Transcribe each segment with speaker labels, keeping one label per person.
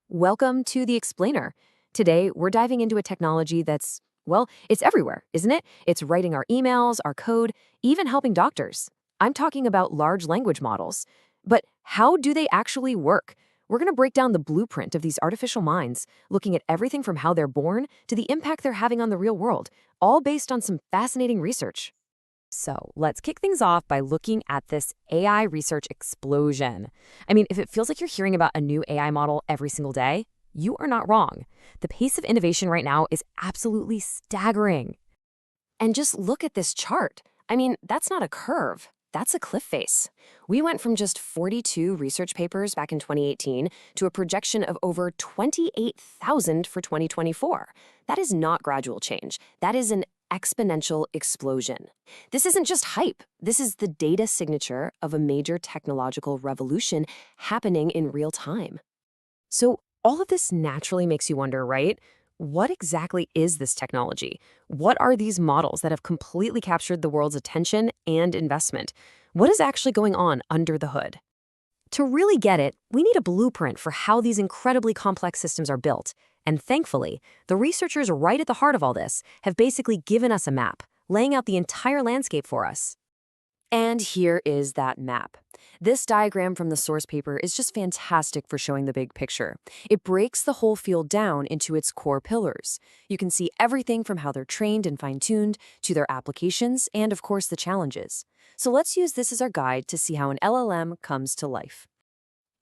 Speaker 1: Welcome to The Explainer. Today, we're diving into a technology that's, well, it's everywhere, isn't it? It's writing our emails, our code, even helping doctors. I'm talking about large language models. But how do they actually work? We're going to break down the blueprint of these artificial minds, looking at everything from how they're born to the impact they're having on the real world, all based on some fascinating research. So let's kick things off by looking at this AI research explosion. I mean, if it feels like you're hearing about a new AI model every single day, you are not wrong. The pace of innovation right now is absolutely staggering. And just look at this chart. I mean, that's not a curve. That's a cliff face. We went from just 42 research papers back in 2018 to a projection of over 28,000 for 2024. That is not gradual change. That is an exponential explosion. This isn't just hype. This is the data signature of a major technological revolution happening in real time. So all of this naturally makes you wonder, right? What exactly is this technology? What are these models that have completely captured the world's attention and investment? What is actually going on under the hood? To really get it, we need a blueprint for how these incredibly complex systems are built. And thankfully, the researchers right at the heart of all this have basically given us a map, laying out the entire landscape for us. And here is that map. This diagram from the source paper is just fantastic for showing the big picture. It breaks the whole field down into its core pillars. You can see everything from how they're trained and fine-tuned to their applications and, of course, the challenges. So let's use this as our guide to see how an LLM comes to life.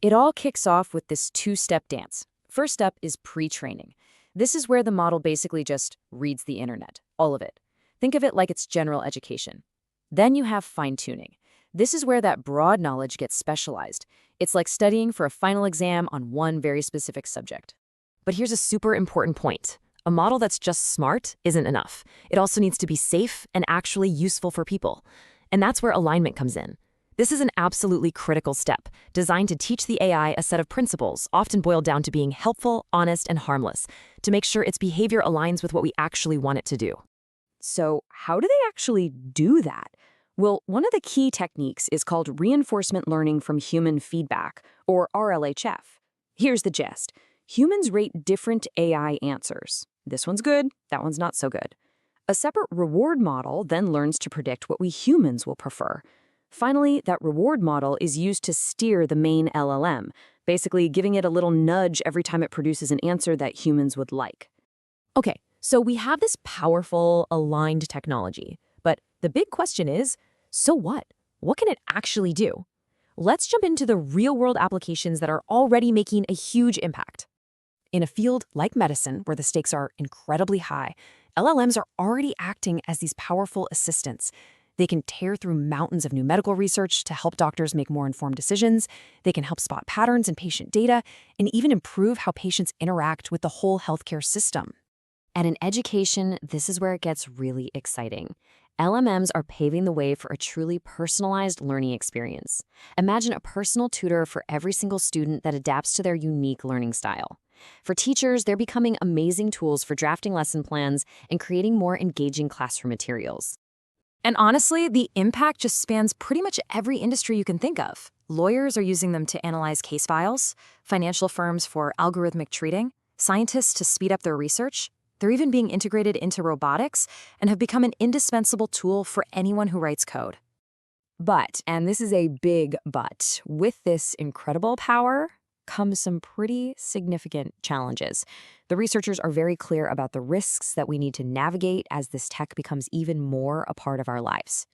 Speaker 1: It all kicks off with this two-step dance. First up is pre-training. This is where the model basically just reads the internet, all of it. Think of it like it's general education. Then you have fine-tuning. This is where that broad knowledge gets specialized. It's like studying for a final exam on one very specific subject. But here's a super important point. A model that's just smart isn't enough. It also needs to be safe and actually useful for people. And that's where alignment comes in. This is an absolutely critical step, designed to teach the AI a set of principles, often boiled down to being helpful, honest, and harmless, to make sure its behavior aligns with what we actually want it to do. So how do they actually do that? Well, one of the key techniques is called reinforcement learning from human feedback, or RLHF. Here's the gist. Humans rate different AI answers. This one's good, that one's not so good. A separate reward model then learns to predict what we humans will prefer. Finally, that reward model is used to steer the main LLM, basically giving it a little nudge every time it produces an answer that humans would like. Okay, so we have this powerful, aligned technology. But the big question is, so what? What can it actually do? Let's jump into the real-world applications that are already making a huge impact. In a field like medicine, where the stakes are incredibly high, LLMs are already acting as these powerful assistants. They can tear through mountains of new medical research to help doctors make more informed decisions. They can help spot patterns in patient data and even improve how patients interact with the whole healthcare system. And in education, this is where it gets really exciting. LMMs are paving the way for a truly personalized learning experience. Imagine a personal tutor for every single student that adapts to their unique learning style. For teachers, they're becoming amazing tools for drafting lesson plans and creating more engaging classroom materials. And honestly, the impact just spans pretty much every industry you can think of. Lawyers are using them to analyze case files, financial firms for algorithmic trading, scientists to speed up their research. They're even being integrated into robotics and have become an indispensable tool for anyone who writes code. But, and this is a big but, with this incredible power comes some pretty significant challenges. The researchers are very clear about the risks that we need to navigate as this tech becomes even more a part of our lives.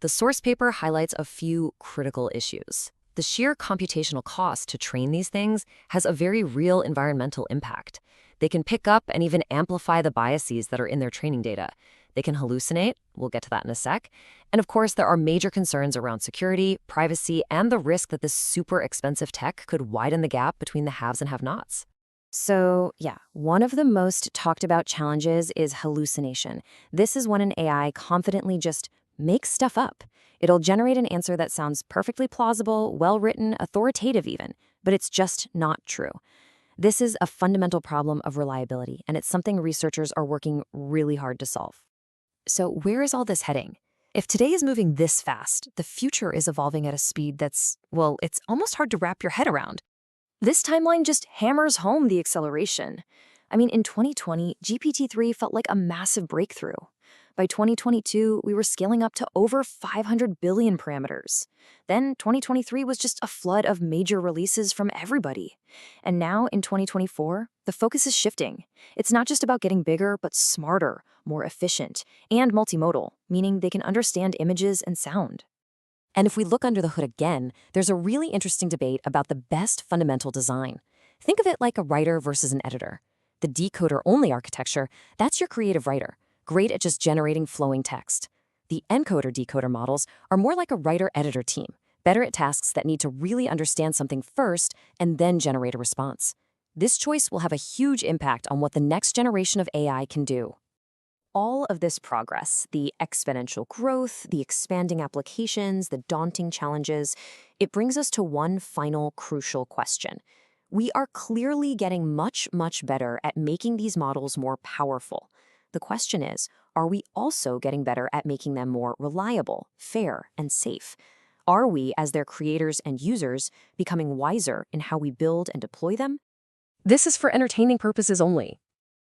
Speaker 1: The source paper highlights a few critical issues. The sheer computational cost to train these things has a very real environmental impact. They can pick up and even amplify the biases that are in their training data. They can hallucinate, we'll get to that in a sec. And of course, there are major concerns around security, privacy, and the risk that this super expensive tech could widen the gap between the haves and have-nots. So yeah, one of the most talked about challenges is hallucination. This is when an AI confidently just makes stuff up. It'll generate an answer that sounds perfectly plausible, well-written, authoritative even, but it's just not true. This is a fundamental problem of reliability, and it's something researchers are working really hard to solve. So where is all this heading? If today is moving this fast, the future is evolving at a speed that's, well, it's almost hard to wrap your head around.
Speaker 2: This timeline just hammers home the acceleration. I mean, in 2020, GPT-3 felt like a massive breakthrough. By 2022, we were scaling up to over 500 billion parameters. Then 2023 was just a flood of major releases from everybody. And now in 2024, the focus is shifting. It's not just about getting bigger, but smarter, more efficient, and multimodal, meaning they can understand images and sound.
Speaker 1: And if we look under the hood again, there's a really interesting debate about the best fundamental design. Think of it like a writer versus an editor. The decoder-only architecture, that's your creative writer, great at just generating flowing text. The encoder-decoder models are more like a writer-editor team, better at tasks that need to really understand something first and then generate a response. This choice will have a huge impact on what the next generation of AI can do. All of this progress, the exponential growth, the expanding applications, the daunting challenges, it brings us to one final crucial question. We are clearly getting much, much better at making these models more powerful. The question is, are we also getting better at making them more reliable, fair, and safe? Are we, as their creators and users, becoming wiser in how we build and deploy them? This is for entertaining purposes only.